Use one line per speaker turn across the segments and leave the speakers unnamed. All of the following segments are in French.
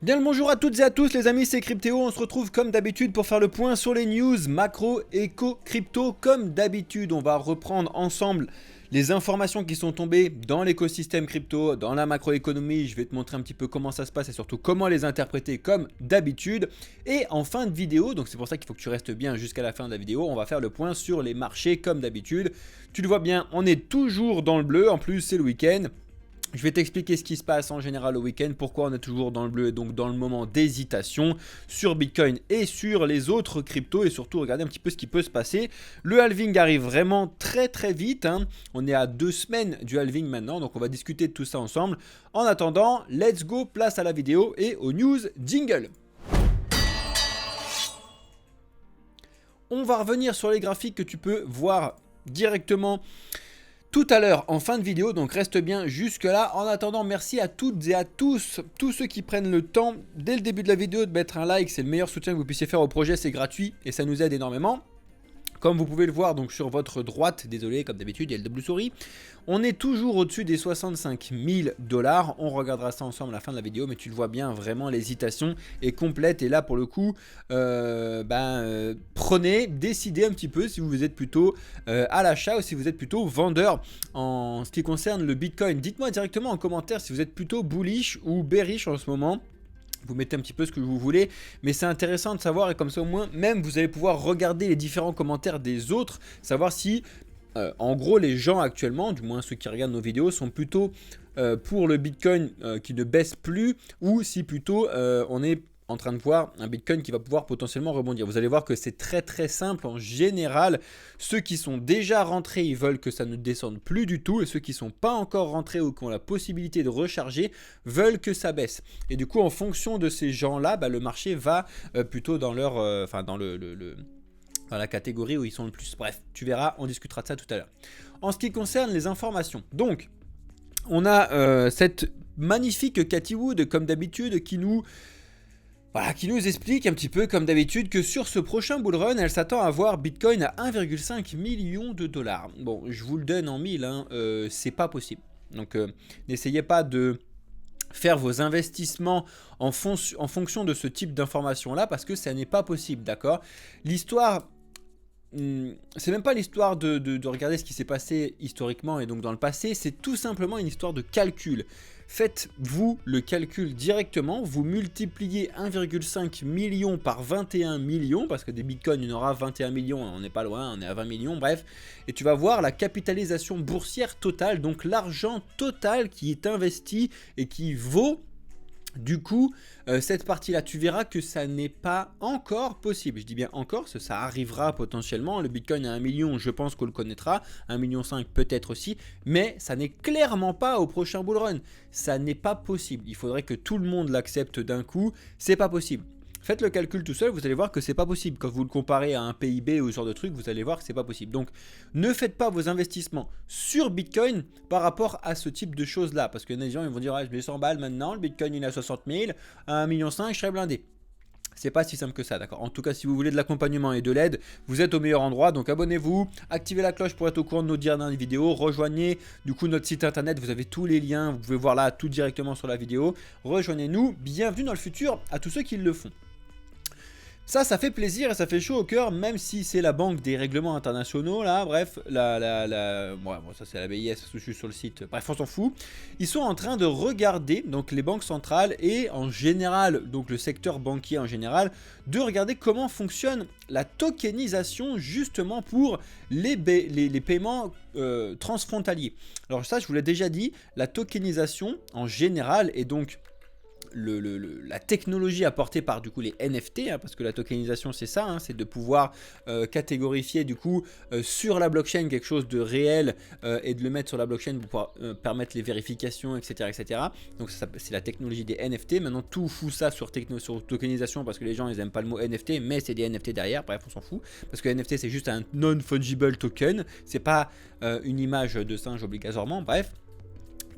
Bien le bonjour à toutes et à tous les amis, c'est Cryptéo, on se retrouve comme d'habitude pour faire le point sur les news macro, éco, crypto. Comme d'habitude, on va reprendre ensemble les informations qui sont tombées dans l'écosystème crypto, dans la macroéconomie. Je vais te montrer un petit peu comment ça se passe et surtout comment les interpréter comme d'habitude. Et en fin de vidéo, donc c'est pour ça qu'il faut que tu restes bien jusqu'à la fin de la vidéo, on va faire le point sur les marchés comme d'habitude. Tu le vois bien, on est toujours dans le bleu, en plus c'est le week-end. Je vais t'expliquer ce qui se passe en général au week-end, pourquoi on est toujours dans le bleu et donc dans le moment d'hésitation sur Bitcoin et sur les autres cryptos et surtout regarder un petit peu ce qui peut se passer. Le halving arrive vraiment très vite, hein. On est à 2 semaines du halving maintenant, donc on va discuter de tout ça ensemble. En attendant, let's go, place à la vidéo et aux news jingle. On va revenir sur les graphiques que tu peux voir directement tout à l'heure en fin de vidéo, donc reste bien jusque là. En attendant, merci à toutes et à tous ceux qui prennent le temps dès le début de la vidéo de mettre un like. C'est le meilleur soutien que vous puissiez faire au projet, c'est gratuit et ça nous aide énormément. Comme vous pouvez le voir donc sur votre droite, désolé comme d'habitude il y a le double souris, on est toujours au-dessus des 65 000 $. On regardera ça ensemble à la fin de la vidéo, mais tu le vois bien, vraiment l'hésitation est complète. Et là pour le coup, prenez, décidez un petit peu si vous êtes plutôt à l'achat ou si vous êtes plutôt vendeur en ce qui concerne le Bitcoin. Dites-moi directement en commentaire si vous êtes plutôt bullish ou bearish en ce moment. Vous mettez un petit peu ce que vous voulez, mais c'est intéressant de savoir et comme ça au moins même vous allez pouvoir regarder les différents commentaires des autres, savoir si en gros les gens actuellement, du moins ceux qui regardent nos vidéos, sont plutôt pour le Bitcoin qui ne baisse plus ou si plutôt on est en train de voir un Bitcoin qui va pouvoir potentiellement rebondir. Vous allez voir que c'est très simple en général. Ceux qui sont déjà rentrés, ils veulent que ça ne descende plus du tout. Et ceux qui ne sont pas encore rentrés ou qui ont la possibilité de recharger, veulent que ça baisse. Et du coup, en fonction de ces gens-là, le marché va plutôt dans leur, dans dans la catégorie où ils sont le plus. Bref, tu verras, on discutera de ça tout à l'heure. En ce qui concerne les informations, donc, on a cette magnifique Cathie Wood, comme d'habitude, qui nous explique un petit peu comme d'habitude que sur ce prochain bull run, elle s'attend à voir Bitcoin à 1,5 million de dollars. Bon, je vous le donne en mille, hein, c'est pas possible. Donc, n'essayez pas de faire vos investissements en fonction de ce type d'information-là parce que ça n'est pas possible, d'accord? L'histoire... c'est même pas l'histoire de regarder ce qui s'est passé historiquement et donc dans le passé, c'est tout simplement une histoire de calcul. Faites-vous le calcul directement, vous multipliez 1,5 million par 21 millions, parce que des bitcoins, il y en aura 21 millions, on n'est pas loin, on est à 20 millions, bref. Et tu vas voir la capitalisation boursière totale, donc l'argent total qui est investi et qui vaut... Du coup, cette partie-là, tu verras que ça n'est pas encore possible. Je dis bien encore, parce que ça arrivera potentiellement. Le Bitcoin à 1 million, je pense qu'on le connaîtra. 1,5 million peut-être aussi. Mais ça n'est clairement pas au prochain bull run. Ça n'est pas possible. Il faudrait que tout le monde l'accepte d'un coup. C'est pas possible. Faites le calcul tout seul, vous allez voir que c'est pas possible. Quand vous le comparez à un PIB ou ce genre de truc, vous allez voir que c'est pas possible. Donc, ne faites pas vos investissements sur Bitcoin par rapport à ce type de choses-là. Parce que les gens ils vont dire, ah, je mets 100 balles maintenant, le Bitcoin il est à 60 000, à 1,5 million, je serai blindé. C'est pas si simple que ça, d'accord. En tout cas, si vous voulez de l'accompagnement et de l'aide, vous êtes au meilleur endroit. Donc abonnez-vous, activez la cloche pour être au courant de nos dernières vidéos. Rejoignez du coup notre site internet, vous avez tous les liens, vous pouvez voir là tout directement sur la vidéo. Rejoignez-nous, bienvenue dans le futur à tous ceux qui le font. Ça fait plaisir et ça fait chaud au cœur, même si c'est la banque des règlements internationaux, là, bref, ça c'est la BIS, je suis sur le site, bref, on s'en fout. Ils sont en train de regarder, donc les banques centrales et en général, donc le secteur banquier en général, de regarder comment fonctionne la tokenisation justement pour les paiements transfrontaliers. Alors ça, je vous l'ai déjà dit, la tokenisation en général est donc... la technologie apportée par du coup les NFT, hein, parce que la tokenisation c'est ça, hein, c'est de pouvoir catégorifier du coup sur la blockchain quelque chose de réel et de le mettre sur la blockchain pour pouvoir permettre les vérifications, etc. Donc c'est la technologie des NFT. Maintenant tout fout ça sur tokenisation parce que les gens ils aiment pas le mot NFT, mais c'est des NFT derrière, bref on s'en fout, parce que NFT c'est juste un non-fungible token, c'est pas une image de singe obligatoirement, bref.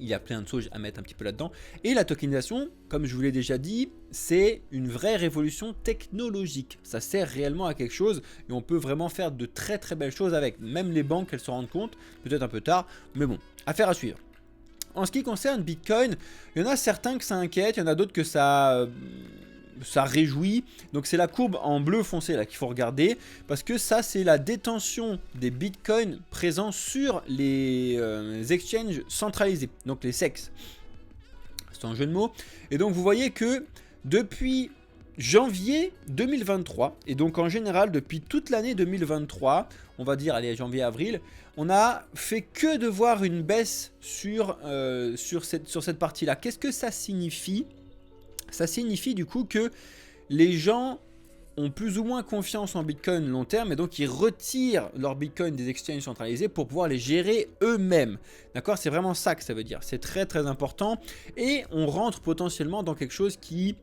Il y a plein de choses à mettre un petit peu là-dedans. Et la tokenisation, comme je vous l'ai déjà dit, c'est une vraie révolution technologique. Ça sert réellement à quelque chose et on peut vraiment faire de très belles choses avec. Même les banques, elles s'en rendent compte, peut-être un peu tard, mais bon, affaire à suivre. En ce qui concerne Bitcoin, il y en a certains que ça inquiète, il y en a d'autres que ça réjouit. Donc c'est la courbe en bleu foncé là qu'il faut regarder, parce que ça c'est la détention des bitcoins présents sur les exchanges centralisés, donc les SEX. C'est un jeu de mots. Et donc vous voyez que depuis janvier 2023, et donc en général depuis toute l'année 2023, on va dire allez janvier-avril, on a fait que de voir une baisse sur cette partie-là. Qu'est-ce que ça signifie? Ça signifie du coup que les gens ont plus ou moins confiance en Bitcoin long terme et donc ils retirent leur Bitcoin des exchanges centralisés pour pouvoir les gérer eux-mêmes. D'accord? C'est vraiment ça que ça veut dire. C'est très très important et on rentre potentiellement dans quelque chose qui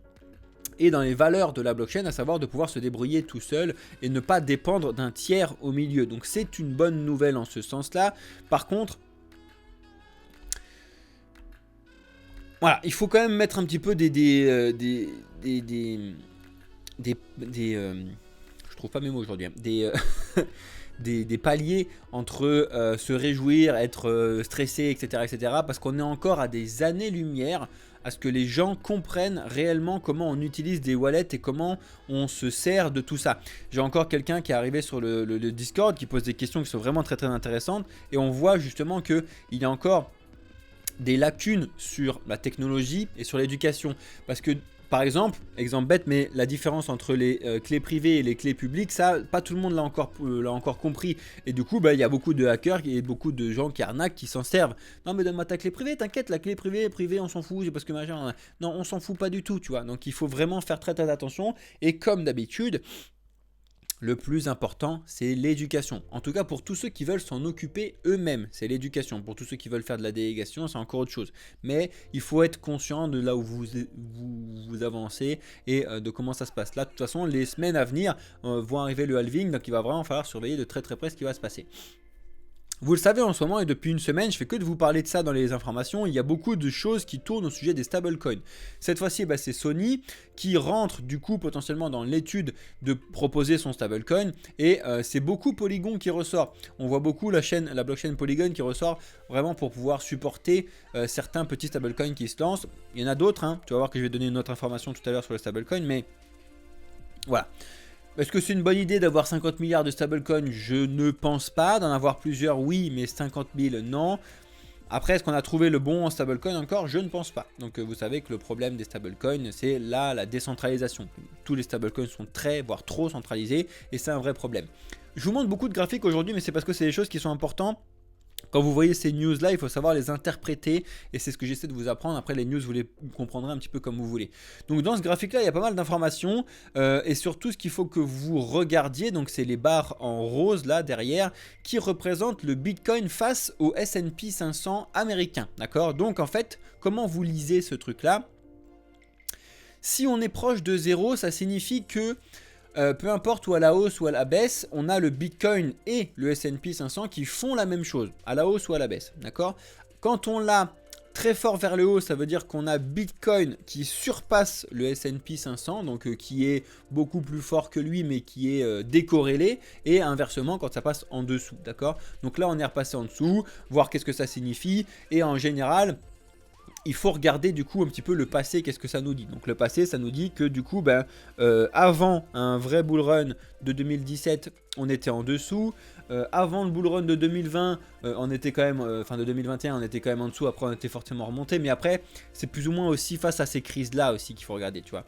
est dans les valeurs de la blockchain, à savoir de pouvoir se débrouiller tout seul et ne pas dépendre d'un tiers au milieu. Donc c'est une bonne nouvelle en ce sens-là. Par contre, voilà, il faut quand même mettre un petit peu je trouve pas mes mots aujourd'hui, des paliers entre se réjouir, être stressé, etc., parce qu'on est encore à des années-lumière à ce que les gens comprennent réellement comment on utilise des wallets et comment on se sert de tout ça. J'ai encore quelqu'un qui est arrivé sur le Discord qui pose des questions qui sont vraiment très très intéressantes et on voit justement qu'il y a encore des lacunes sur la technologie et sur l'éducation. Parce que par exemple bête, mais la différence entre les clés privées et les clés publiques, ça, pas tout le monde l'a encore compris. Et du coup, il y a beaucoup de hackers et beaucoup de gens qui arnaquent, qui s'en servent. Non, mais donne-moi ta clé privée, t'inquiète, la clé privée, on s'en fout, c'est parce que machin. Non, on s'en fout pas du tout, tu vois. Donc il faut vraiment faire très très attention. Et comme d'habitude, le plus important, c'est l'éducation. En tout cas, pour tous ceux qui veulent s'en occuper eux-mêmes, c'est l'éducation. Pour tous ceux qui veulent faire de la délégation, c'est encore autre chose. Mais il faut être conscient de là où vous avancez et de comment ça se passe. Là, de toute façon, les semaines à venir vont arriver le halving, donc il va vraiment falloir surveiller de très très près ce qui va se passer. Vous le savez en ce moment et depuis une semaine, je fais que de vous parler de ça dans les informations. Il y a beaucoup de choses qui tournent au sujet des stablecoins. Cette fois-ci, c'est Sony qui rentre du coup potentiellement dans l'étude de proposer son stablecoin et c'est beaucoup Polygon qui ressort. On voit beaucoup la blockchain Polygon qui ressort vraiment pour pouvoir supporter certains petits stablecoins qui se lancent. Il y en a d'autres, hein. Tu vas voir que je vais donner une autre information tout à l'heure sur le stablecoin, mais voilà. Est-ce que c'est une bonne idée d'avoir 50 milliards de stablecoins? Je ne pense pas. D'en avoir plusieurs, oui, mais 50 000, non. Après, est-ce qu'on a trouvé le bon stablecoin encore? Je ne pense pas. Donc, vous savez que le problème des stablecoins, c'est là la décentralisation. Tous les stablecoins sont très, voire trop centralisés, et c'est un vrai problème. Je vous montre beaucoup de graphiques aujourd'hui, mais c'est parce que c'est des choses qui sont importantes. Quand vous voyez ces news là, il faut savoir les interpréter et c'est ce que j'essaie de vous apprendre. Après les news, vous les comprendrez un petit peu comme vous voulez. Donc dans ce graphique là, il y a pas mal d'informations et surtout ce qu'il faut que vous regardiez, donc c'est les barres en rose là derrière qui représentent le Bitcoin face au S&P 500 américain. D'accord? Donc en fait, comment vous lisez ce truc là? Si on est proche de 0, ça signifie que peu importe ou à la hausse ou à la baisse, on a le Bitcoin et le S&P 500 qui font la même chose, à la hausse ou à la baisse, d'accord? Quand on l'a très fort vers le haut, ça veut dire qu'on a Bitcoin qui surpasse le S&P 500, donc qui est beaucoup plus fort que lui, mais qui est décorrélé, et inversement quand ça passe en dessous, d'accord? Donc là, on est repassé en dessous, voir qu'est-ce que ça signifie, et en général, il faut regarder du coup un petit peu le passé, qu'est-ce que ça nous dit. Donc le passé, ça nous dit que du coup, avant un vrai bull run de 2017, on était en dessous. Avant le bull run de 2020, on était quand même, de 2021, on était quand même en dessous. Après, on était fortement remonté. Mais après, c'est plus ou moins aussi face à ces crises-là aussi qu'il faut regarder, tu vois.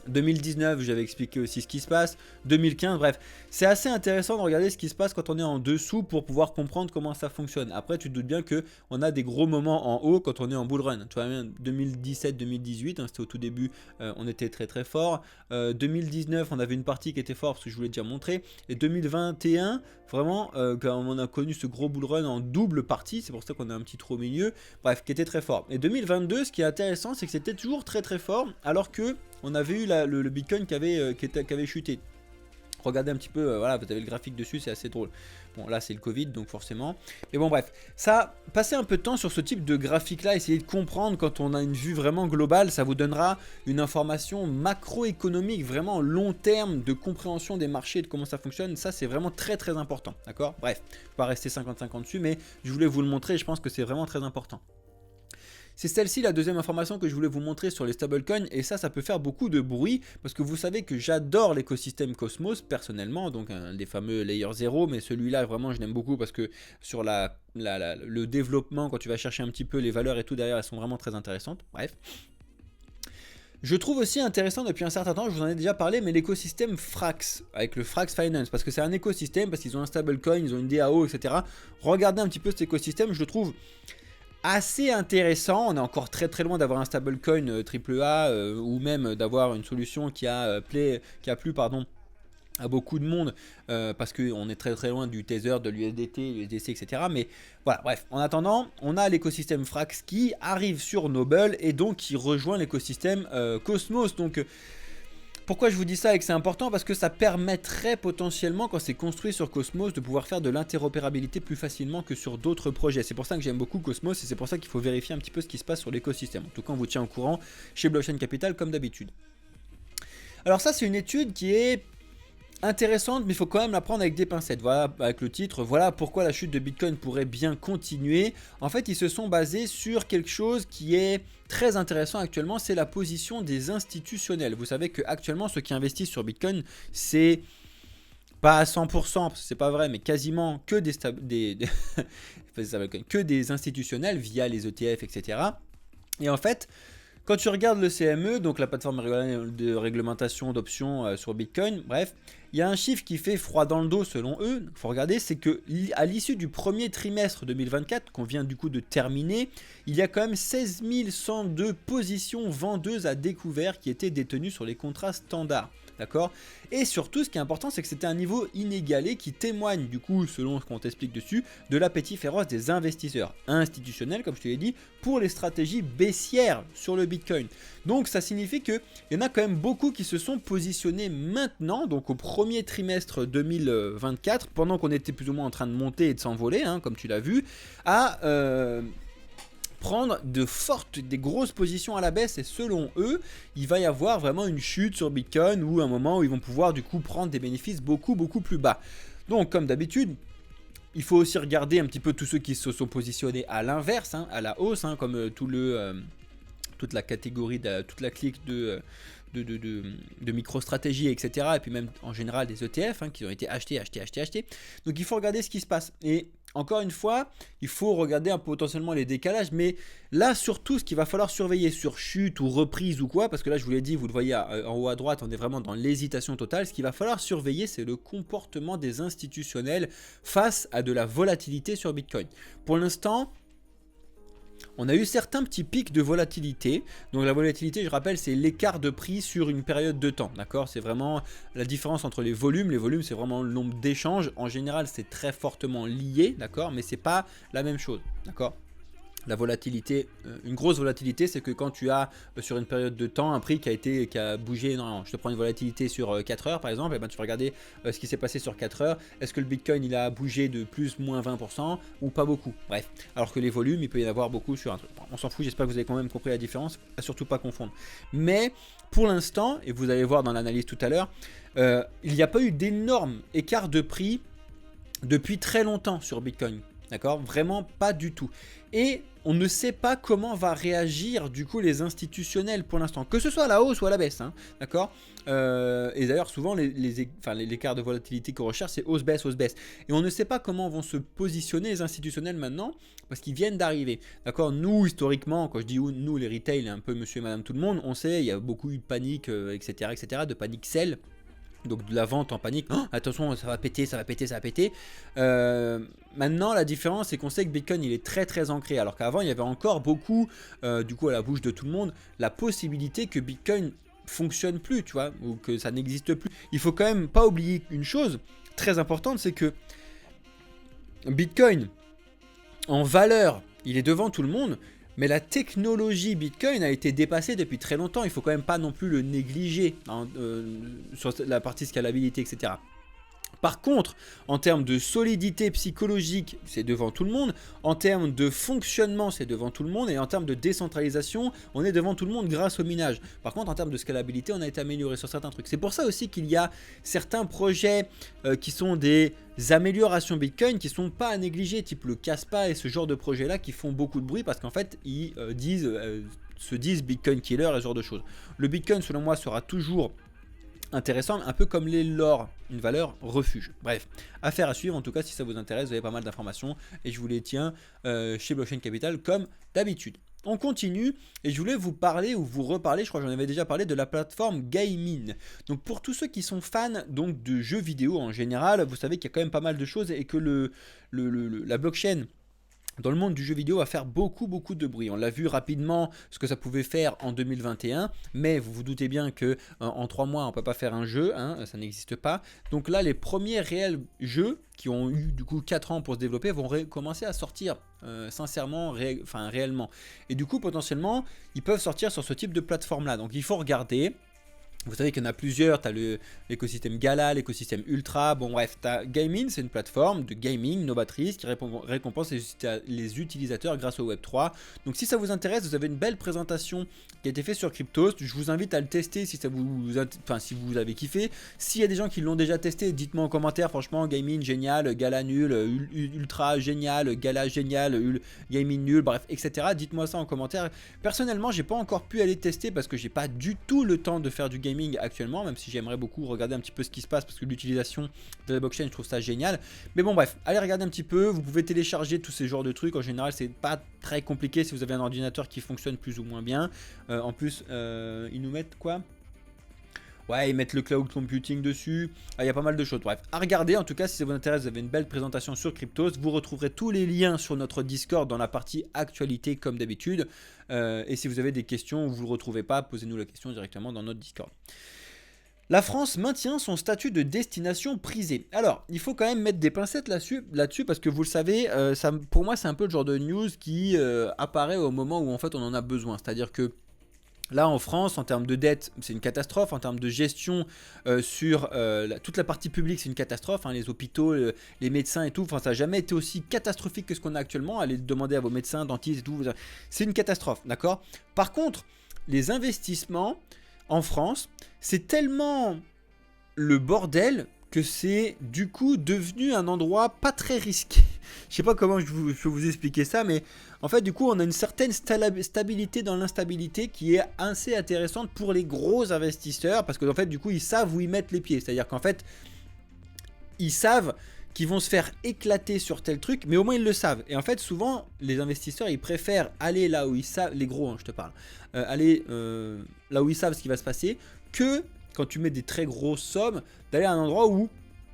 2019, j'avais expliqué aussi ce qui se passe. 2015, bref. C'est assez intéressant de regarder ce qui se passe quand on est en dessous pour pouvoir comprendre comment ça fonctionne. Après, tu te doutes bien qu'on a des gros moments en haut quand on est en bull run. Tu vois, 2017-2018, hein, c'était au tout début, on était très très fort. 2019, on avait une partie qui était forte, parce que je vous l'ai déjà montré. Et 2021, vraiment, quand on a connu ce gros bull run en double partie, c'est pour ça qu'on a un petit trou au milieu. Bref, qui était très fort. Et 2022, ce qui est intéressant, c'est que c'était toujours très très fort, alors que on avait eu le Bitcoin qui avait chuté. Regardez un petit peu, voilà, vous avez le graphique dessus, c'est assez drôle. Bon, là c'est le Covid, donc forcément. Mais bon, bref, ça, passez un peu de temps sur ce type de graphique-là, essayez de comprendre quand on a une vue vraiment globale, ça vous donnera une information macroéconomique, vraiment long terme de compréhension des marchés, de comment ça fonctionne. Ça, c'est vraiment très très important, d'accord? Bref, je ne vais pas rester 50-50 dessus, mais je voulais vous le montrer, je pense que c'est vraiment très important. C'est celle-ci la deuxième information que je voulais vous montrer sur les stablecoins, et ça peut faire beaucoup de bruit parce que vous savez que j'adore l'écosystème Cosmos personnellement, donc des fameux Layer 0, mais celui-là vraiment je l'aime beaucoup parce que sur le développement, quand tu vas chercher un petit peu les valeurs et tout derrière, elles sont vraiment très intéressantes. Bref. Je trouve aussi intéressant depuis un certain temps, je vous en ai déjà parlé, mais l'écosystème Frax, avec le Frax Finance, parce que c'est un écosystème, parce qu'ils ont un stablecoin, ils ont une DAO, etc. Regardez un petit peu cet écosystème, je le trouve assez intéressant. On est encore très très loin d'avoir un stablecoin AAA ou même d'avoir une solution qui a plu à beaucoup de monde parce qu'on est très très loin du Tether, de l'USDT, l'USDC, etc. Mais voilà, bref, en attendant, on a l'écosystème Frax qui arrive sur Noble et donc qui rejoint l'écosystème Cosmos. Donc pourquoi je vous dis ça et que c'est important? Parce que ça permettrait potentiellement, quand c'est construit sur Cosmos, de pouvoir faire de l'interopérabilité plus facilement que sur d'autres projets. C'est pour ça que j'aime beaucoup Cosmos et c'est pour ça qu'il faut vérifier un petit peu ce qui se passe sur l'écosystème. En tout cas, on vous tient au courant chez Blockchain Capital comme d'habitude. Alors ça, c'est une étude qui est intéressante, mais il faut quand même la prendre avec des pincettes. Voilà, avec le titre, voilà pourquoi la chute de Bitcoin pourrait bien continuer. En fait, ils se sont basés sur quelque chose qui est très intéressant actuellement, c'est la position des institutionnels. Vous savez qu'actuellement, ceux qui investissent sur Bitcoin, c'est pas à 100%, c'est pas vrai, mais quasiment que que des institutionnels via les ETF, etc. Et en fait, quand tu regardes le CME, donc la plateforme de réglementation d'options sur Bitcoin, bref, il y a un chiffre qui fait froid dans le dos selon eux. Il faut regarder, c'est que à l'issue du premier trimestre 2024, qu'on vient du coup de terminer, il y a quand même 16 102 positions vendeuses à découvert qui étaient détenues sur les contrats standards. D'accord? Et surtout, ce qui est important, c'est que c'était un niveau inégalé qui témoigne, du coup, selon ce qu'on t'explique dessus, de l'appétit féroce des investisseurs institutionnels, comme je te l'ai dit, pour les stratégies baissières sur le Bitcoin. Donc, ça signifie qu'il y en a quand même beaucoup qui se sont positionnés maintenant, donc au premier trimestre 2024, pendant qu'on était plus ou moins en train de monter et de s'envoler, hein, comme tu l'as vu, à prendre des grosses positions à la baisse, et selon eux, il va y avoir vraiment une chute sur Bitcoin ou un moment où ils vont pouvoir du coup prendre des bénéfices beaucoup plus bas. Donc comme d'habitude, il faut aussi regarder un petit peu tous ceux qui se sont positionnés à l'inverse, hein, à la hausse, hein, comme toute la catégorie, toute la clique de micro-stratégie, etc. Et puis même en général des ETF hein, qui ont été achetés. Donc il faut regarder ce qui se passe. Et encore une fois, il faut regarder potentiellement les décalages. Mais là, surtout, ce qu'il va falloir surveiller sur chute ou reprise ou quoi, parce que là, je vous l'ai dit, vous le voyez en haut à droite, on est vraiment dans l'hésitation totale. Ce qu'il va falloir surveiller, c'est le comportement des institutionnels face à de la volatilité sur Bitcoin. Pour l'instant, on a eu certains petits pics de volatilité. Donc la volatilité, je rappelle, c'est l'écart de prix sur une période de temps. D'accord? C'est vraiment la différence entre les volumes. Les volumes, c'est vraiment le nombre d'échanges. En général, c'est très fortement lié. D'accord? Mais c'est pas la même chose. D'accord? La volatilité, une grosse volatilité, c'est que quand tu as sur une période de temps un prix qui a bougé énormément. Je te prends une volatilité sur 4 heures par exemple, et ben tu vas regarder ce qui s'est passé sur 4 heures. Est-ce que le Bitcoin il a bougé de plus, moins 20% ou pas beaucoup? Bref, alors que les volumes, il peut y en avoir beaucoup sur un truc. On s'en fout, j'espère que vous avez quand même compris la différence, à surtout pas confondre. Mais pour l'instant, et vous allez voir dans l'analyse tout à l'heure, il n'y a pas eu d'énormes écarts de prix depuis très longtemps sur Bitcoin. D'accord? Vraiment pas du tout. Et on ne sait pas comment va réagir du coup les institutionnels pour l'instant, que ce soit à la hausse ou à la baisse, hein, d'accord? Et d'ailleurs souvent l'écart de volatilité qu'on recherche c'est hausse-baisse, hausse-baisse. Et on ne sait pas comment vont se positionner les institutionnels maintenant, parce qu'ils viennent d'arriver, d'accord? Nous historiquement, quand je dis nous les retail, un peu monsieur et madame tout le monde, on sait, il y a beaucoup eu de panique, etc., de panique sell. Donc de la vente en panique, oh, attention ça va péter, ça va péter, ça va péter. Maintenant la différence c'est qu'on sait que Bitcoin il est très ancré, alors qu'avant il y avait encore beaucoup, du coup à la bouche de tout le monde, la possibilité que Bitcoin fonctionne plus, tu vois, ou que ça n'existe plus. Il faut quand même pas oublier une chose très importante, c'est que Bitcoin en valeur il est devant tout le monde, mais la technologie Bitcoin a été dépassée depuis très longtemps. Il ne faut quand même pas non plus le négliger hein, sur la partie scalabilité, etc. Par contre, en termes de solidité psychologique, c'est devant tout le monde. En termes de fonctionnement, c'est devant tout le monde. Et en termes de décentralisation, on est devant tout le monde grâce au minage. Par contre, en termes de scalabilité, on a été amélioré sur certains trucs. C'est pour ça aussi qu'il y a certains projets qui sont des améliorations Bitcoin qui ne sont pas à négliger, type le Kaspa et ce genre de projets-là qui font beaucoup de bruit parce qu'en fait, ils se disent Bitcoin killer et ce genre de choses. Le Bitcoin, selon moi, sera toujours intéressant, un peu comme les l'or, une valeur refuge. Bref, affaire à suivre. En tout cas, si ça vous intéresse, vous avez pas mal d'informations et je vous les tiens chez Blockchain Capital comme d'habitude. On continue et je voulais vous parler ou vous reparler, je crois que j'en avais déjà parlé, de la plateforme Gaming. Donc pour tous ceux qui sont fans donc de jeux vidéo en général, vous savez qu'il y a quand même pas mal de choses et que la blockchain dans le monde du jeu vidéo va faire beaucoup de bruit. On l'a vu rapidement ce que ça pouvait faire en 2021, mais vous vous doutez bien que en 3 mois on ne peut pas faire un jeu, hein, ça n'existe pas. Donc là les premiers réels jeux qui ont eu du coup 4 ans pour se développer vont commencer à sortir sincèrement, réellement. Et du coup potentiellement ils peuvent sortir sur ce type de plateforme là. Donc il faut regarder. Vous savez qu'il y en a plusieurs, tu as l'écosystème Gala, l'écosystème Ultra, bon bref, tu as Gaming, c'est une plateforme de gaming novatrice qui récompense les utilisateurs grâce au Web3. Donc si ça vous intéresse, vous avez une belle présentation qui a été faite sur Cryptos, je vous invite à le tester si vous avez kiffé. S'il y a des gens qui l'ont déjà testé, dites-moi en commentaire, franchement, Gaming génial, Gala nul, Ultra génial, Gala génial, Gaming nul, bref, etc. Dites-moi ça en commentaire. Personnellement, j'ai pas encore pu aller tester parce que j'ai pas du tout le temps de faire du gaming actuellement, même si j'aimerais beaucoup regarder un petit peu ce qui se passe parce que l'utilisation de la blockchain, je trouve ça génial. Mais bon bref, allez regarder un petit peu, vous pouvez télécharger tous ces genres de trucs, en général c'est pas très compliqué si vous avez un ordinateur qui fonctionne plus ou moins bien. En plus ils nous mettent quoi? Ouais, ils mettent le cloud computing dessus. Il y a pas mal de choses. Bref, à regarder. En tout cas, si ça vous intéresse, vous avez une belle présentation sur Cryptos. Vous retrouverez tous les liens sur notre Discord dans la partie actualité comme d'habitude. Et si vous avez des questions ou vous ne le retrouvez pas, posez-nous la question directement dans notre Discord. La France maintient son statut de destination prisée. Alors, il faut quand même mettre des pincettes là-dessus parce que vous le savez, pour moi, c'est un peu le genre de news qui apparaît au moment où en fait on en a besoin. C'est-à-dire que là en France, en termes de dette, c'est une catastrophe. En termes de gestion sur toute la partie publique, c'est une catastrophe. Hein, les hôpitaux, les médecins et tout. Enfin, ça n'a jamais été aussi catastrophique que ce qu'on a actuellement. Allez demander à vos médecins, dentistes et tout. C'est une catastrophe, d'accord? Par contre, les investissements en France, c'est tellement le bordel que c'est du coup devenu un endroit pas très risqué. Je sais pas comment je peux vous expliquer ça, mais en fait du coup on a une certaine stabilité dans l'instabilité qui est assez intéressante pour les gros investisseurs parce que en fait du coup ils savent où ils mettent les pieds. C'est-à-dire qu'en fait ils savent qu'ils vont se faire éclater sur tel truc, mais au moins ils le savent. Et en fait souvent les investisseurs ils préfèrent aller là où ils savent, les gros hein, je te parle, aller là où ils savent ce qui va se passer que quand tu mets des très grosses sommes, d'aller à un endroit où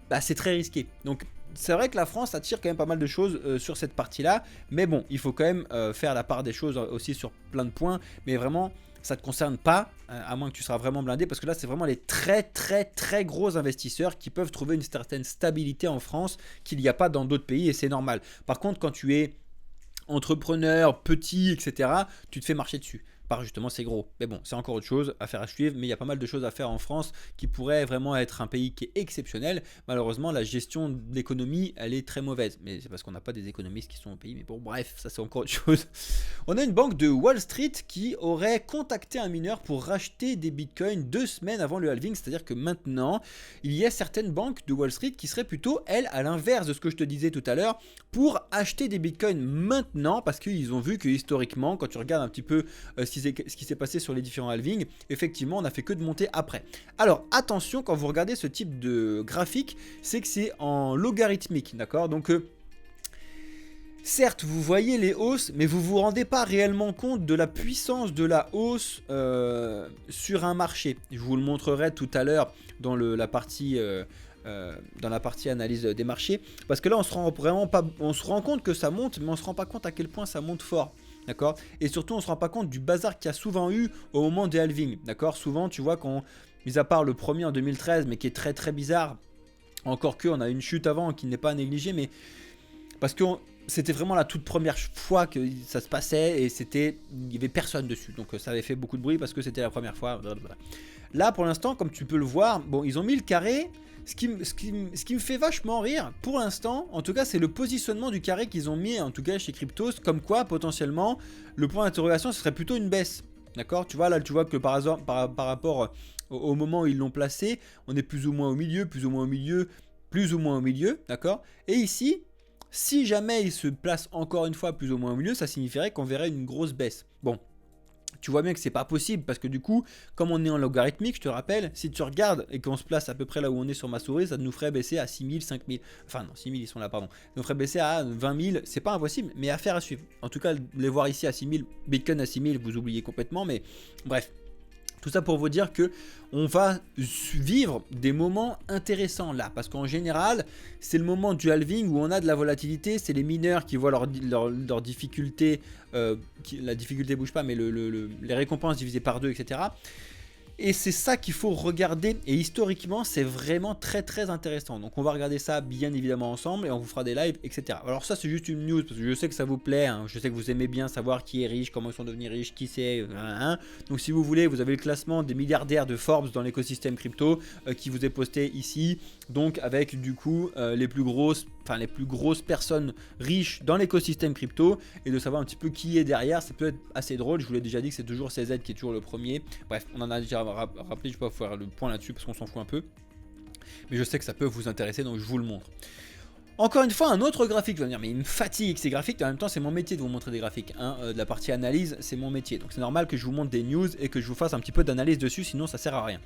bah, c'est très risqué. Donc c'est vrai que la France attire quand même pas mal de choses sur cette partie-là, mais bon, il faut quand même faire la part des choses aussi sur plein de points, mais vraiment, ça ne te concerne pas, à moins que tu seras vraiment blindé, parce que là, c'est vraiment les très gros investisseurs qui peuvent trouver une certaine stabilité en France qu'il n'y a pas dans d'autres pays, et c'est normal. Par contre, quand tu es entrepreneur, petit, etc., tu te fais marcher dessus. Par justement c'est gros, mais bon c'est encore autre chose, affaire à suivre, mais il y a pas mal de choses à faire en France qui pourrait vraiment être un pays qui est exceptionnel. Malheureusement la gestion de l'économie elle est très mauvaise, mais c'est parce qu'on n'a pas des économistes qui sont au pays, mais bon bref ça c'est encore autre chose. On a une banque de Wall Street qui aurait contacté un mineur pour racheter des bitcoins 2 semaines avant le halving, c'est à dire que maintenant il y a certaines banques de Wall Street qui seraient plutôt elles à l'inverse de ce que je te disais tout à l'heure pour acheter des bitcoins maintenant parce qu'ils ont vu que historiquement quand tu regardes un petit peu ce qui s'est passé sur les différents halvings, effectivement on n'a fait que de monter après. Alors attention quand vous regardez ce type de graphique, c'est que c'est en logarithmique, d'accord? Donc certes vous voyez les hausses, mais vous vous rendez pas réellement compte de la puissance de la hausse sur un marché. Je vous le montrerai tout à l'heure dans la partie analyse des marchés, parce que là on se rend compte que ça monte, mais on se rend pas compte à quel point ça monte fort. D'accord? Et surtout, on ne se rend pas compte du bazar qu'il y a souvent eu au moment des halvings. D'accord? Souvent, tu vois, mis à part le premier en 2013, mais qui est très bizarre, encore qu'on a une chute avant qui n'est pas à négliger, mais parce que c'était vraiment la toute première fois que ça se passait et il n'y avait personne dessus. Donc ça avait fait beaucoup de bruit parce que c'était la première fois. Blablabla. Là, pour l'instant, comme tu peux le voir, bon, ils ont mis le carré. Ce qui me fait vachement rire, pour l'instant, en tout cas, c'est le positionnement du carré qu'ils ont mis, en tout cas chez Cryptos, comme quoi, potentiellement, le point d'interrogation, ce serait plutôt une baisse. D'accord? Tu vois, là, tu vois que par rapport au moment où ils l'ont placé, on est plus ou moins au milieu, plus ou moins au milieu, plus ou moins au milieu, d'accord? Et ici, si jamais il se place encore une fois plus ou moins au milieu, ça signifierait qu'on verrait une grosse baisse. Bon. Tu vois bien que c'est pas possible parce que du coup, comme on est en logarithmique, je te rappelle, si tu regardes et qu'on se place à peu près là où on est sur ma souris, ça nous ferait baisser à 6000, 5000. Enfin non, 6000 ils sont là, pardon. Ça nous ferait baisser à 20 000. C'est pas impossible, mais affaire à suivre. En tout cas, les voir ici à 6000, Bitcoin à 6000, vous oubliez complètement, mais bref. Tout ça pour vous dire que on va vivre des moments intéressants là, parce qu'en général, c'est le moment du halving où on a de la volatilité, c'est les mineurs qui voient leur difficulté, la difficulté bouge pas, mais les récompenses divisées par 2, etc. Et c'est ça qu'il faut regarder, et historiquement c'est vraiment très très intéressant. Donc on va regarder ça bien évidemment ensemble et on vous fera des lives, etc. Alors ça c'est juste une news parce que je sais que ça vous plaît, hein. Je sais que vous aimez bien savoir qui est riche, comment ils sont devenus riches, qui c'est, hein. Donc si vous voulez, vous avez le classement des milliardaires de Forbes dans l'écosystème crypto qui vous est posté ici. Donc avec du coup les plus grosses personnes riches dans l'écosystème crypto, et de savoir un petit peu qui est derrière, ça peut être assez drôle. Je vous l'ai déjà dit que c'est toujours CZ qui est toujours le premier. Bref, on en a déjà rappelé, je vais pas faire le point là-dessus parce qu'on s'en fout un peu. Mais je sais que ça peut vous intéresser, donc je vous le montre. Encore une fois, un autre graphique, vous allez me dire, mais il me fatigue ces graphiques, et en même temps c'est mon métier de vous montrer des graphiques, hein. De la partie analyse, c'est mon métier, donc c'est normal que je vous montre des news et que je vous fasse un petit peu d'analyse dessus, sinon ça sert à rien.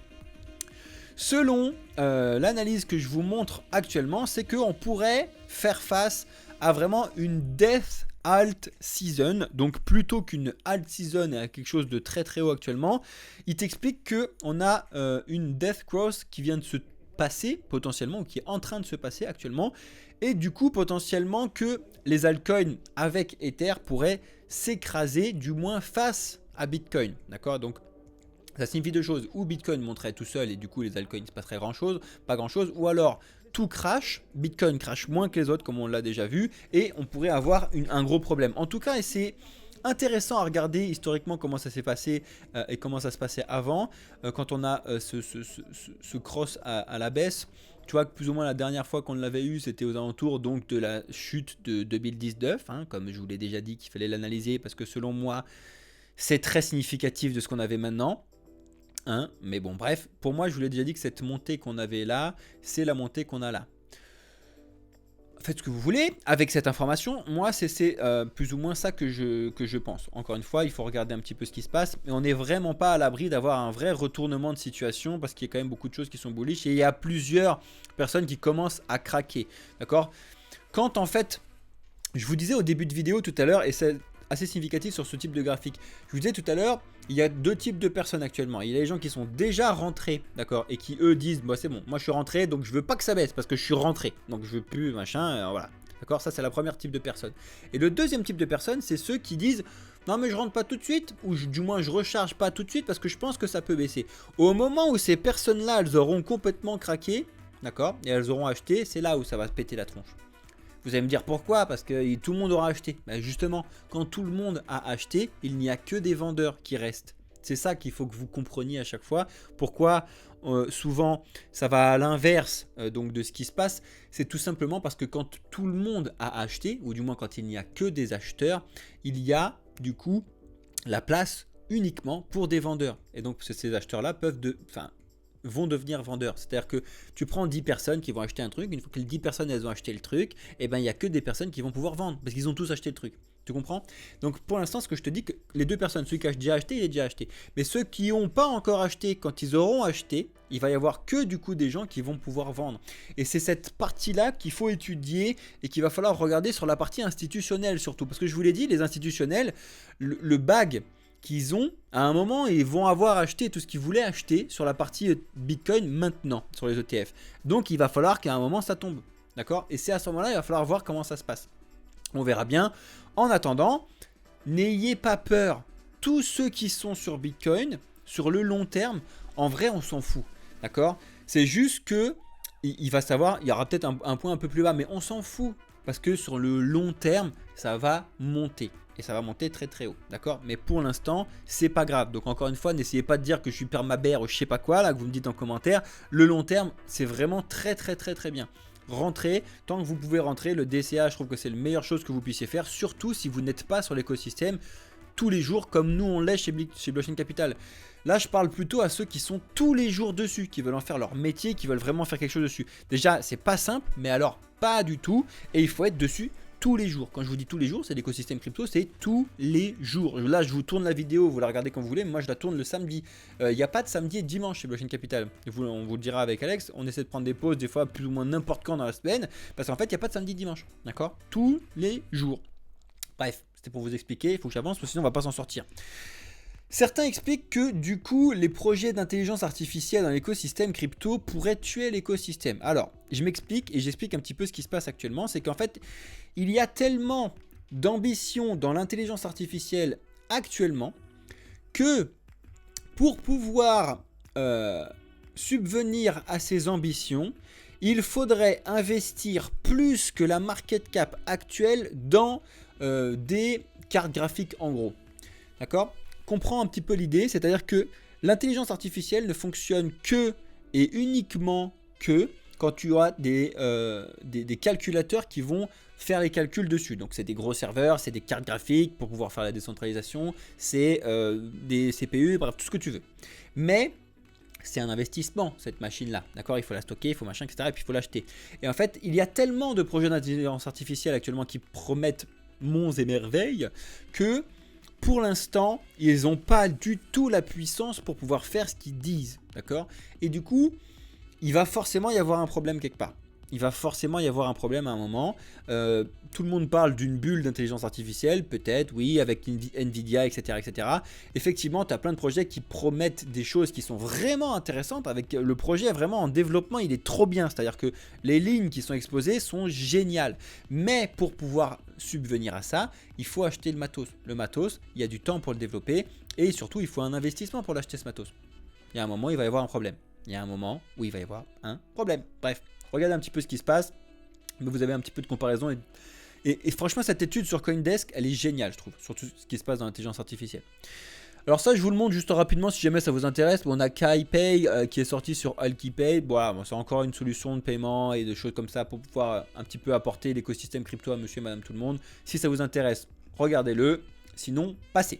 Selon l'analyse que je vous montre actuellement, c'est qu'on pourrait faire face à vraiment une death alt season. Donc plutôt qu'une alt season et à quelque chose de très très haut actuellement, il t'explique qu'on a une death cross qui vient de se passer potentiellement, ou qui est en train de se passer actuellement. Et du coup potentiellement que les altcoins avec Ether pourraient s'écraser, du moins face à Bitcoin. D'accord? Donc ça signifie deux choses, ou Bitcoin monterait tout seul et du coup les altcoins ne se passerait pas grand chose, ou alors tout crash, Bitcoin crash moins que les autres comme on l'a déjà vu, et on pourrait avoir un gros problème. En tout cas, et c'est intéressant à regarder historiquement comment ça s'est passé et comment ça se passait avant, quand on a ce cross à la baisse. Tu vois que plus ou moins la dernière fois qu'on l'avait eu, c'était aux alentours donc de la chute de 2019, hein, comme je vous l'ai déjà dit qu'il fallait l'analyser parce que selon moi, c'est très significatif de ce qu'on avait maintenant. Hein, mais bon, bref, pour moi, je vous l'ai déjà dit que cette montée qu'on avait là, c'est la montée qu'on a là. Faites ce que vous voulez avec cette information. Moi, c'est plus ou moins ça que je pense. Encore une fois, il faut regarder un petit peu ce qui se passe. Mais on n'est vraiment pas à l'abri d'avoir un vrai retournement de situation parce qu'il y a quand même beaucoup de choses qui sont bullish et il y a plusieurs personnes qui commencent à craquer. D'accord? Quand en fait, je vous disais au début de vidéo tout à l'heure, et c'est assez significatif sur ce type de graphique. Je vous disais tout à l'heure, il y a deux types de personnes actuellement. Il y a les gens qui sont déjà rentrés, d'accord, et qui eux disent, bah c'est bon, moi je suis rentré, donc je veux pas que ça baisse parce que je suis rentré, donc je veux plus machin, voilà. D'accord, ça c'est la première type de personne. Et le deuxième type de personne, c'est ceux qui disent, non mais je rentre pas tout de suite, ou du moins je recharge pas tout de suite parce que je pense que ça peut baisser. Au moment où ces personnes-là, elles auront complètement craqué, d'accord, et elles auront acheté, c'est là où ça va se péter la tronche. Vous allez me dire pourquoi? Parce que tout le monde aura acheté. Ben justement, quand tout le monde a acheté, il n'y a que des vendeurs qui restent. C'est ça qu'il faut que vous compreniez à chaque fois. Pourquoi souvent ça va à l'inverse donc de ce qui se passe? C'est tout simplement parce que quand tout le monde a acheté, ou du moins quand il n'y a que des acheteurs, il y a du coup la place uniquement pour des vendeurs. Et donc ces acheteurs-là vont devenir vendeurs. C'est-à-dire que tu prends 10 personnes qui vont acheter un truc, une fois que les 10 personnes elles ont acheté le truc, et ben il n'y a que des personnes qui vont pouvoir vendre, parce qu'ils ont tous acheté le truc. Tu comprends? Donc pour l'instant, ce que je te dis, que les deux personnes, celui qui a déjà acheté, il est déjà acheté. Mais ceux qui n'ont pas encore acheté, quand ils auront acheté, il va y avoir que du coup des gens qui vont pouvoir vendre. Et c'est cette partie-là qu'il faut étudier et qu'il va falloir regarder sur la partie institutionnelle surtout. Parce que je vous l'ai dit, les institutionnels, le bag qu'ils ont, à un moment, ils vont avoir acheté tout ce qu'ils voulaient acheter sur la partie Bitcoin maintenant, sur les ETF. Donc, il va falloir qu'à un moment, ça tombe. D'accord? Et c'est à ce moment-là, il va falloir voir comment ça se passe. On verra bien. En attendant, n'ayez pas peur. Tous ceux qui sont sur Bitcoin, sur le long terme, en vrai, on s'en fout. D'accord? C'est juste que il va savoir, il y aura peut-être un point un peu plus bas, mais on s'en fout. parce que sur le long terme, ça va monter. Et ça va monter très très haut, d'accord? Mais pour l'instant, c'est pas grave. Donc encore une fois, n'essayez pas de dire que je suis permabère ou je sais pas quoi, là, que vous me dites en commentaire. Le long terme, c'est vraiment très très très très bien. Rentrez, tant que vous pouvez rentrer, le DCA, je trouve que c'est la meilleure chose que vous puissiez faire, surtout si vous n'êtes pas sur l'écosystème tous les jours comme nous on l'est chez Blockchain Capital. Là, je parle plutôt à ceux qui sont tous les jours dessus, qui veulent en faire leur métier, qui veulent vraiment faire quelque chose dessus. Déjà, c'est pas simple, mais alors pas du tout, et il faut être dessus tous les jours. Quand je vous dis tous les jours, c'est l'écosystème crypto, c'est tous les jours. Là, je vous tourne la vidéo, vous la regardez quand vous voulez, mais moi je la tourne le samedi. Il n'y a pas de samedi et dimanche chez Blockchain Capital. On vous le dira avec Alex, on essaie de prendre des pauses des fois plus ou moins n'importe quand dans la semaine, parce qu'en fait, il n'y a pas de samedi et dimanche, d'accord? Tous les jours. Bref, c'était pour vous expliquer, il faut que j'avance, parce que sinon on va pas s'en sortir. Certains expliquent que du coup, les projets d'intelligence artificielle dans l'écosystème crypto pourraient tuer l'écosystème. Alors, je m'explique et j'explique un petit peu ce qui se passe actuellement. C'est qu'en fait, il y a tellement d'ambition dans l'intelligence artificielle actuellement que pour pouvoir subvenir à ces ambitions, il faudrait investir plus que la market cap actuelle dans des cartes graphiques en gros. D'accord ? Comprends un petit peu l'idée, c'est-à-dire que l'intelligence artificielle ne fonctionne que et uniquement que quand tu as des calculateurs qui vont faire les calculs dessus. Donc c'est des gros serveurs, c'est des cartes graphiques pour pouvoir faire la décentralisation, c'est des CPU, bref, tout ce que tu veux. Mais c'est un investissement cette machine-là, d'accord? Il faut la stocker, il faut machin, etc. Et puis il faut l'acheter. Et en fait, il y a tellement de projets d'intelligence artificielle actuellement qui promettent monts et merveilles que pour l'instant, ils n'ont pas du tout la puissance pour pouvoir faire ce qu'ils disent, d'accord? Et du coup, il va forcément y avoir un problème quelque part. Il va forcément y avoir un problème à un moment. Tout le monde parle d'une bulle d'intelligence artificielle, peut-être, oui, avec Nvidia, etc. etc. Effectivement, tu as plein de projets qui promettent des choses qui sont vraiment intéressantes. Avec le projet vraiment en développement, il est trop bien. C'est-à-dire que les lignes qui sont exposées sont géniales. Mais pour pouvoir subvenir à ça, il faut acheter le matos. Le matos, il y a du temps pour le développer. Et surtout, il faut un investissement pour l'acheter ce matos. Il y a un moment, il va y avoir un problème. Il y a un moment où il va y avoir un problème. Bref. Regardez un petit peu ce qui se passe, mais vous avez un petit peu de comparaison. Et franchement, cette étude sur Coindesk, elle est géniale, je trouve, sur tout ce qui se passe dans l'intelligence artificielle. Alors ça, je vous le montre juste rapidement si jamais ça vous intéresse. On a KaiPay qui est sorti sur Alkipay. Voilà, bon, c'est encore une solution de paiement et de choses comme ça pour pouvoir un petit peu apporter l'écosystème crypto à monsieur et madame tout le monde. Si ça vous intéresse, regardez-le. Sinon, passez.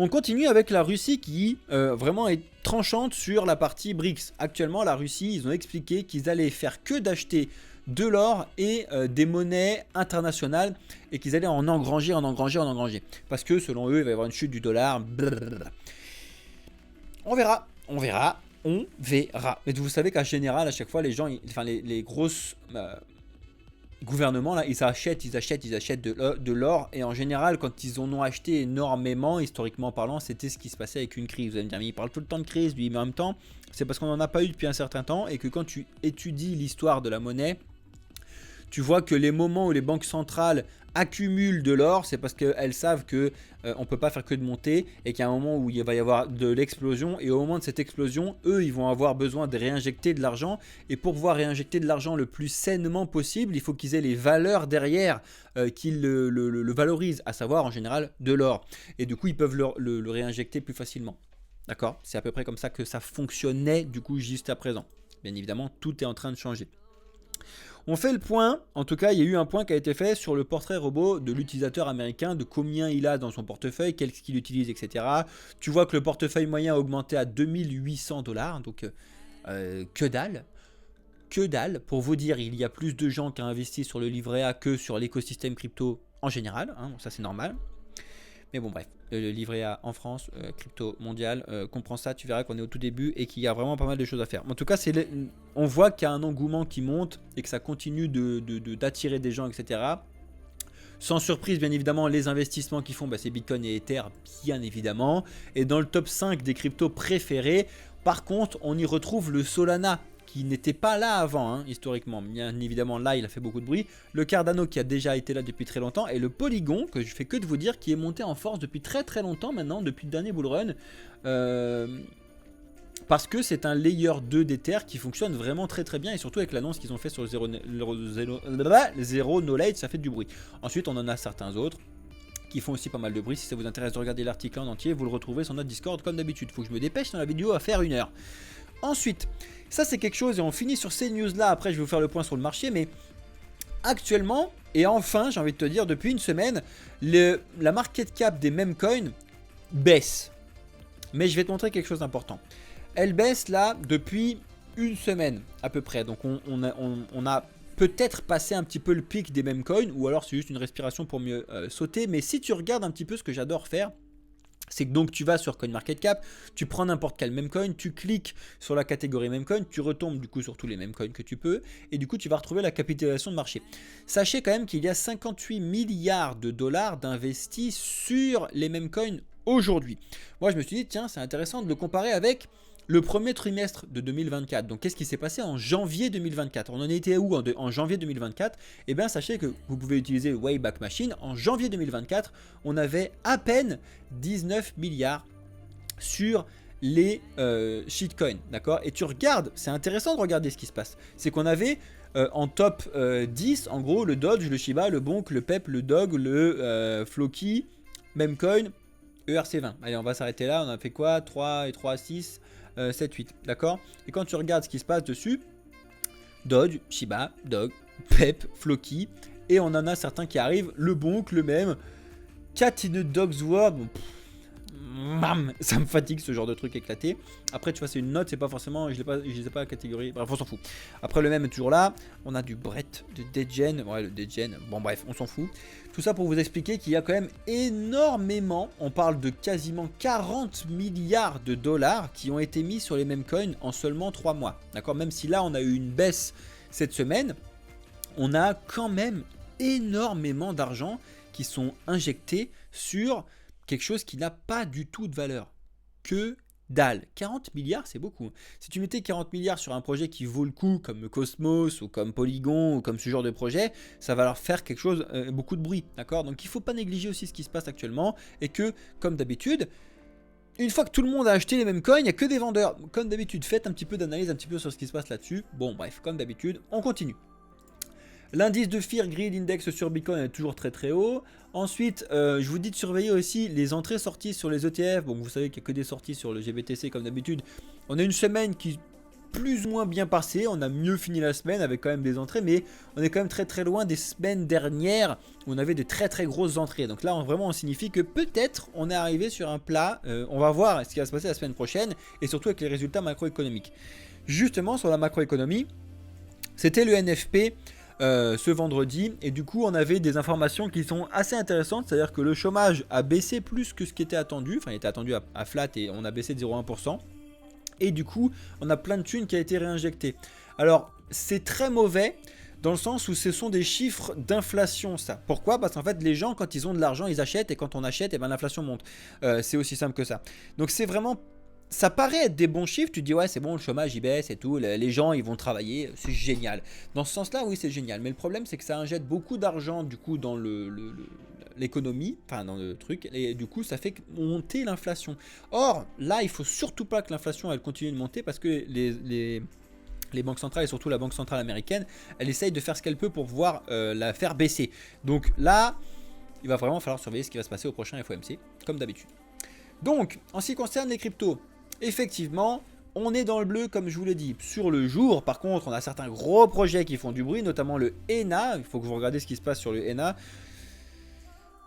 On continue avec la Russie qui vraiment est tranchante sur la partie BRICS. Actuellement, la Russie, ils ont expliqué qu'ils allaient faire que d'acheter de l'or et des monnaies internationales et qu'ils allaient en engranger. Parce que selon eux, il va y avoir une chute du dollar. Blablabla. On verra. Mais vous savez qu'en général, à chaque fois, les gens, les grosses... gouvernements là, ils achètent de l'or et en général quand ils en ont acheté énormément, historiquement parlant, c'était ce qui se passait avec une crise. Vous allez me dire mais il parle tout le temps de crise lui, mais en même temps c'est parce qu'on n'en a pas eu depuis un certain temps et que quand tu étudies l'histoire de la monnaie, tu vois que les moments où les banques centrales accumulent de l'or, c'est parce qu'elles savent que on peut pas faire que de monter et qu'il y a un moment où il va y avoir de l'explosion et au moment de cette explosion, eux ils vont avoir besoin de réinjecter de l'argent et pour pouvoir réinjecter de l'argent le plus sainement possible, il faut qu'ils aient les valeurs derrière qui le valorisent, à savoir en général de l'or et du coup ils peuvent le réinjecter plus facilement. D'accord? C'est à peu près comme ça que ça fonctionnait du coup juste à présent. Bien évidemment, tout est en train de changer. On fait le point, en tout cas il y a eu un point qui a été fait sur le portrait robot de l'utilisateur américain, de combien il a dans son portefeuille, qu'est-ce qu'il utilise, etc. Tu vois que le portefeuille moyen a augmenté à 2800 $, donc que dalle. Que dalle, pour vous dire, il y a plus de gens qui ont investi sur le livret A que sur l'écosystème crypto en général, hein, ça c'est normal. Mais bon bref, le livret A en France, crypto mondial, comprends ça, tu verras qu'on est au tout début et qu'il y a vraiment pas mal de choses à faire. En tout cas, on voit qu'il y a un engouement qui monte et que ça continue d'attirer des gens, etc. Sans surprise, bien évidemment, les investissements qu'ils font, c'est Bitcoin et Ether, bien évidemment. Et dans le top 5 des cryptos préférés, par contre, on y retrouve le Solana, qui n'était pas là avant, hein, historiquement. Bien évidemment, là, il a fait beaucoup de bruit. Le Cardano, qui a déjà été là depuis très longtemps. Et le Polygon, que je fais que de vous dire, qui est monté en force depuis très très longtemps maintenant, depuis le dernier bull run. parce que c'est un layer 2 d'Ether qui fonctionne vraiment très très bien, et surtout avec l'annonce qu'ils ont fait sur le Zero Knowledge, ça fait du bruit. Ensuite, on en a certains autres qui font aussi pas mal de bruit. Si ça vous intéresse de regarder l'article en entier, vous le retrouvez sur notre Discord comme d'habitude. Faut que je me dépêche dans la vidéo à faire 1 heure. Ensuite, ça c'est quelque chose, et on finit sur ces news là, après je vais vous faire le point sur le marché, mais actuellement, et enfin j'ai envie de te dire depuis une semaine, la market cap des meme coins baisse. Mais je vais te montrer quelque chose d'important. Elle baisse là depuis une semaine à peu près, donc on a peut-être passer un petit peu le pic des meme coins, ou alors c'est juste une respiration pour mieux sauter. Mais si tu regardes un petit peu, ce que j'adore faire, c'est que donc tu vas sur CoinMarketCap, tu prends n'importe quel meme coin, tu cliques sur la catégorie meme coin, tu retombes du coup sur tous les meme coins que tu peux, et du coup tu vas retrouver la capitalisation de marché. Sachez quand même qu'il y a 58 milliards de dollars d'investis sur les meme coins aujourd'hui. Moi je me suis dit tiens, c'est intéressant de le comparer avec le premier trimestre de 2024. Donc qu'est-ce qui s'est passé en janvier 2024? On en était où en janvier 2024? Eh bien sachez que vous pouvez utiliser Wayback Machine. En janvier 2024, on avait à peine 19 milliards sur les shitcoins, d'accord? Et tu regardes, c'est intéressant de regarder ce qui se passe. C'est qu'on avait en top 10, en gros, le Dodge, le Shiba, le Bonk, le Pep, le Dog, le Floki, Memecoin, ERC20. Allez, on va s'arrêter là. On a fait quoi? 3 et 3, 6, 7, 8, d'accord? Et quand tu regardes ce qui se passe dessus, Dodge, Shiba, Dog, Pep, Floki, et on en a certains qui arrivent, le Bonk, le même, Cat in a Dog's World, bon, ça me fatigue ce genre de truc éclaté. Après tu vois c'est une note, c'est pas forcément, je les ai pas la catégorie, bref on s'en fout. Après le même est toujours là, on a du Brett, de Degen, ouais le Degen, bon bref on s'en fout. Tout ça pour vous expliquer qu'il y a quand même énormément, on parle de quasiment 40 milliards de dollars qui ont été mis sur les mêmes coins en seulement 3 mois. D'accord, même si là on a eu une baisse cette semaine, on a quand même énormément d'argent qui sont injectés sur quelque chose qui n'a pas du tout de valeur. Que dalle. 40 milliards, c'est beaucoup. Si tu mettais 40 milliards sur un projet qui vaut le coup, comme Cosmos, ou comme Polygon, ou comme ce genre de projet, ça va leur faire quelque chose, beaucoup de bruit. D'accord? Donc il ne faut pas négliger aussi ce qui se passe actuellement, et que, comme d'habitude, une fois que tout le monde a acheté les mêmes coins, il n'y a que des vendeurs. Comme d'habitude, faites un petit peu d'analyse, un petit peu sur ce qui se passe là-dessus. Bon, bref, comme d'habitude, on continue. L'indice de Fear Greed Index sur Bitcoin est toujours très très haut. Ensuite, je vous dis de surveiller aussi les entrées-sorties sur les ETF. Bon, vous savez qu'il n'y a que des sorties sur le GBTC comme d'habitude. On a une semaine qui est plus ou moins bien passée. On a mieux fini la semaine avec quand même des entrées. Mais on est quand même très très loin des semaines dernières où on avait de très très grosses entrées. Donc là, vraiment, on signifie que peut-être on est arrivé sur un plat. On va voir ce qui va se passer la semaine prochaine. Et surtout avec les résultats macroéconomiques. Justement, sur la macroéconomie, c'était le NFP. Ce vendredi, et du coup on avait des informations qui sont assez intéressantes, c'est à dire que le chômage a baissé plus que ce qui était attendu, enfin il était attendu à flat et on a baissé de 0,1%, et du coup on a plein de thunes qui a été réinjectées. Alors c'est très mauvais dans le sens où ce sont des chiffres d'inflation ça. Pourquoi? Parce qu'en fait les gens quand ils ont de l'argent ils achètent, et quand on achète et ben l'inflation monte. C'est aussi simple que ça. Donc c'est vraiment... Ça paraît être des bons chiffres, tu te dis ouais c'est bon, le chômage il baisse et tout, les gens ils vont travailler, c'est génial. Dans ce sens là oui c'est génial, mais le problème c'est que ça injecte beaucoup d'argent du coup dans l'économie, enfin dans le truc, et du coup ça fait monter l'inflation. Or là il faut surtout pas que l'inflation elle continue de monter, parce que les banques centrales et surtout la banque centrale américaine, elle essaye de faire ce qu'elle peut pour pouvoir la faire baisser. Donc là il va vraiment falloir surveiller ce qui va se passer au prochain FOMC comme d'habitude. Donc en ce qui concerne les cryptos, effectivement, on est dans le bleu comme je vous l'ai dit. Sur le jour, par contre, on a certains gros projets qui font du bruit, notamment le ENA. Il faut que vous regardiez ce qui se passe sur le ENA.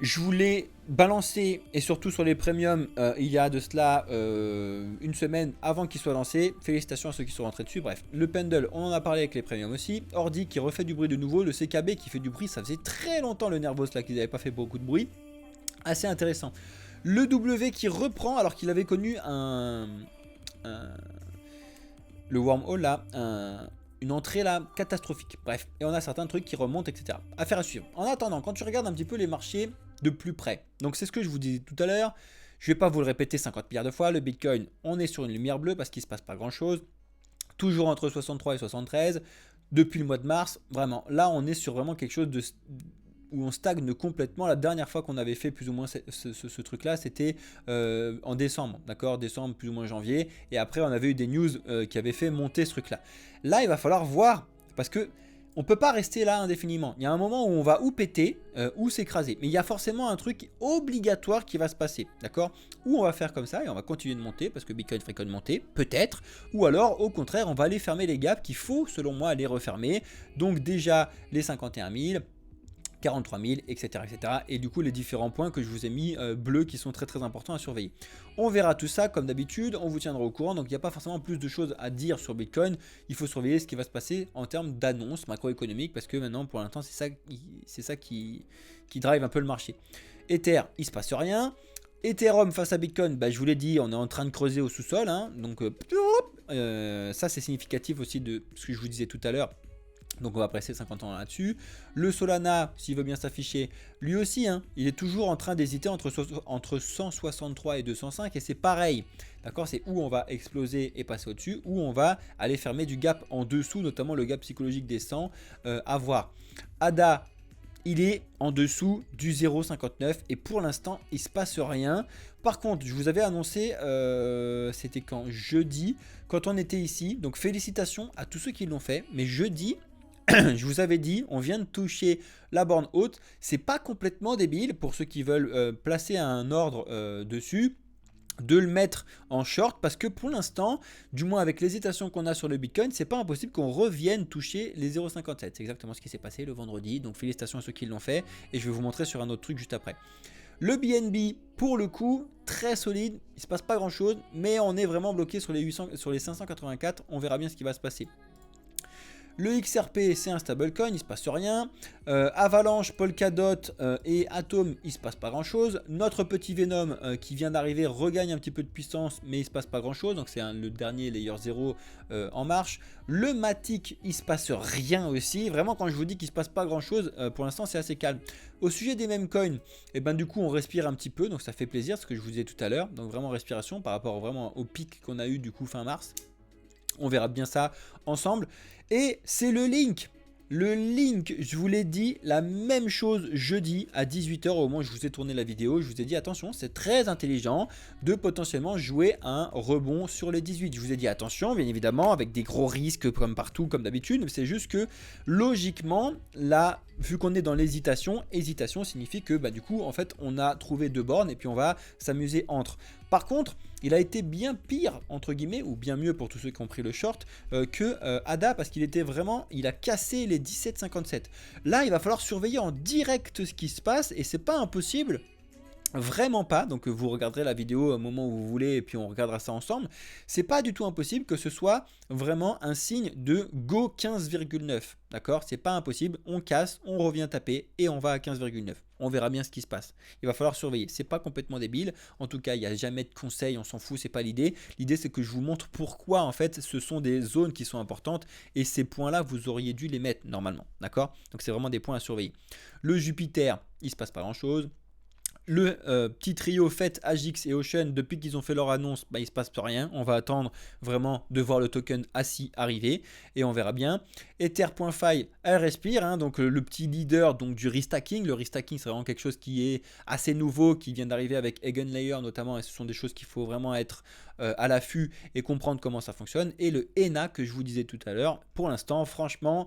Je vous l'ai balancé, et surtout sur les premiums, il y a de cela une semaine avant qu'il soit lancé. Félicitations à ceux qui sont rentrés dessus. Bref, le Pendle, on en a parlé avec les premiums aussi. Ordi qui refait du bruit de nouveau. Le CKB qui fait du bruit. Ça faisait très longtemps le Nervos là qu'ils n'avaient pas fait beaucoup de bruit. Assez intéressant. Le W qui reprend alors qu'il avait connu le wormhole là, une entrée là catastrophique. Bref, et on a certains trucs qui remontent, etc. Affaire à suivre. En attendant, quand tu regardes un petit peu les marchés de plus près, donc c'est ce que je vous disais tout à l'heure, je vais pas vous le répéter 50 milliards de fois, le Bitcoin, on est sur une lumière bleue parce qu'il se passe pas grand chose, toujours entre 63 et 73, depuis le mois de mars, vraiment, là on est sur vraiment quelque chose de... où on stagne complètement. La dernière fois qu'on avait fait plus ou moins ce truc-là, c'était en décembre, d'accord, décembre plus ou moins janvier. Et après, on avait eu des news qui avaient fait monter ce truc-là. Là, il va falloir voir, parce que on peut pas rester là indéfiniment. Il y a un moment où on va ou péter ou s'écraser. Mais il y a forcément un truc obligatoire qui va se passer. D'accord? Ou on va faire comme ça et on va continuer de monter parce que Bitcoin ferait que de monter. Peut-être. Ou alors, au contraire, on va aller fermer les gaps qu'il faut, selon moi, aller refermer. Donc déjà, les 51 000. 43 000, etc., etc. Et du coup, les différents points que je vous ai mis bleus qui sont très très importants à surveiller. On verra tout ça comme d'habitude, on vous tiendra au courant. Donc, il n'y a pas forcément plus de choses à dire sur Bitcoin. Il faut surveiller ce qui va se passer en termes d'annonces macroéconomiques parce que maintenant, pour l'instant, c'est ça qui drive un peu le marché. Ether, il se passe rien. Ethereum face à Bitcoin, bah, je vous l'ai dit, on est en train de creuser au sous-sol. Hein, donc, ça, c'est significatif aussi de ce que je vous disais tout à l'heure. Donc on va presser 50 ans là-dessus. Le Solana, s'il veut bien s'afficher, lui aussi, hein, il est toujours en train d'hésiter entre 163 et 205. Et c'est pareil, d'accord, c'est où on va exploser et passer au-dessus, où on va aller fermer du gap en dessous, notamment le gap psychologique des 100 à voir. ADA, il est en dessous du 0,59 et pour l'instant, il ne se passe rien. Par contre, je vous avais annoncé, c'était quand? Jeudi, quand on était ici. Donc félicitations à tous ceux qui l'ont fait, mais jeudi... je vous avais dit, on vient de toucher la borne haute. C'est pas complètement débile pour ceux qui veulent placer un ordre dessus, de le mettre en short parce que pour l'instant, du moins avec l'hésitation qu'on a sur le Bitcoin, c'est pas impossible qu'on revienne toucher les 0,57. C'est exactement ce qui s'est passé le vendredi. Donc félicitations à ceux qui l'ont fait et je vais vous montrer sur un autre truc juste après. Le BNB, pour le coup, très solide. Il se passe pas grand chose, mais on est vraiment bloqué sur les 584. On verra bien ce qui va se passer. Le XRP, c'est un stablecoin, il ne se passe rien. Avalanche, Polkadot et Atom, il ne se passe pas grand chose. Notre petit Venom qui vient d'arriver regagne un petit peu de puissance, mais il ne se passe pas grand chose. Donc c'est le dernier layer 0 en marche. Le Matic, il ne se passe rien aussi. Vraiment, quand je vous dis qu'il ne se passe pas grand chose, pour l'instant, c'est assez calme. Au sujet des mêmes coins, et ben du coup, on respire un petit peu. Donc ça fait plaisir, ce que je vous disais tout à l'heure. Donc vraiment respiration par rapport vraiment au pic qu'on a eu du coup fin mars. On verra bien ça ensemble. Et c'est le Link. Le Link, je vous l'ai dit, la même chose jeudi à 18 h au moment où je vous ai tourné la vidéo. Je vous ai dit attention, c'est très intelligent de potentiellement jouer un rebond sur les 18. Je vous ai dit attention, bien évidemment, avec des gros risques comme partout, comme d'habitude. C'est juste que logiquement, là, vu qu'on est dans l'hésitation, hésitation signifie que bah, du coup, en fait, on a trouvé deux bornes et puis on va s'amuser entre. Par contre, il a été bien pire, entre guillemets, ou bien mieux pour tous ceux qui ont pris le short, que ADA, parce qu'il était vraiment, il a cassé les 17,57. Là, il va falloir surveiller en direct ce qui se passe, et c'est pas impossible. Vraiment pas, donc vous regarderez la vidéo au moment où vous voulez et puis on regardera ça ensemble. C'est pas du tout impossible que ce soit vraiment un signe de Go 15,9, d'accord? C'est pas impossible, on casse, on revient taper et on va à 15,9. On verra bien ce qui se passe. Il va falloir surveiller. C'est pas complètement débile. En tout cas, il n'y a jamais de conseils, on s'en fout, c'est pas l'idée. L'idée, c'est que je vous montre pourquoi en fait ce sont des zones qui sont importantes et ces points-là, vous auriez dû les mettre normalement, d'accord? Donc c'est vraiment des points à surveiller. Le Jupiter, il se passe pas grand-chose. Le petit trio FET, AGIX et Ocean, depuis qu'ils ont fait leur annonce, bah, il ne se passe rien. On va attendre vraiment de voir le token ASI arriver et on verra bien. Ether.fi, elle respire, hein, donc le petit leader donc, du restacking. Le restacking, c'est vraiment quelque chose qui est assez nouveau, qui vient d'arriver avec Eigenlayer notamment, et ce sont des choses qu'il faut vraiment être à l'affût et comprendre comment ça fonctionne. Et le ENA que je vous disais tout à l'heure, pour l'instant, franchement,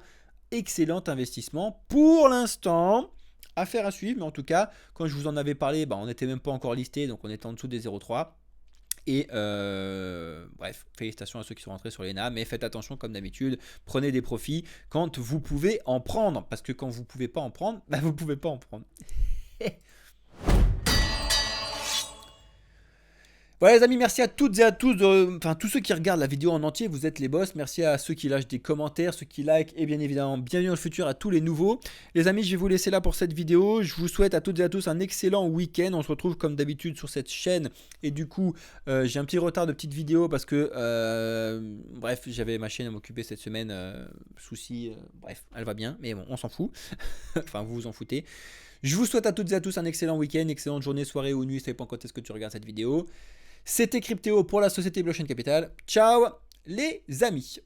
excellent investissement. Pour l'instant... Affaire à suivre, mais en tout cas, quand je vous en avais parlé, bah, on n'était même pas encore listé, donc on était en dessous des 0,3. Et bref, félicitations à ceux qui sont rentrés sur l'ENA, mais faites attention comme d'habitude, prenez des profits quand vous pouvez en prendre, parce que quand vous ne pouvez pas en prendre, bah, vous ne pouvez pas en prendre. Voilà les amis, merci à toutes et à tous, enfin tous ceux qui regardent la vidéo en entier, vous êtes les boss. Merci à ceux qui lâchent des commentaires, ceux qui like et bien évidemment bienvenue dans le futur à tous les nouveaux. Les amis, je vais vous laisser là pour cette vidéo. Je vous souhaite à toutes et à tous un excellent week-end. On se retrouve comme d'habitude sur cette chaîne et du coup j'ai un petit retard de petites vidéos parce que bref, j'avais ma chaîne à m'occuper cette semaine, souci, bref, elle va bien, mais bon, on s'en fout. Enfin, vous vous en foutez. Je vous souhaite à toutes et à tous un excellent week-end, excellente journée, soirée ou nuit, ça dépend quand est-ce que tu regardes cette vidéo. C'était Cryptéo pour la société Blockchain Capital. Ciao les amis!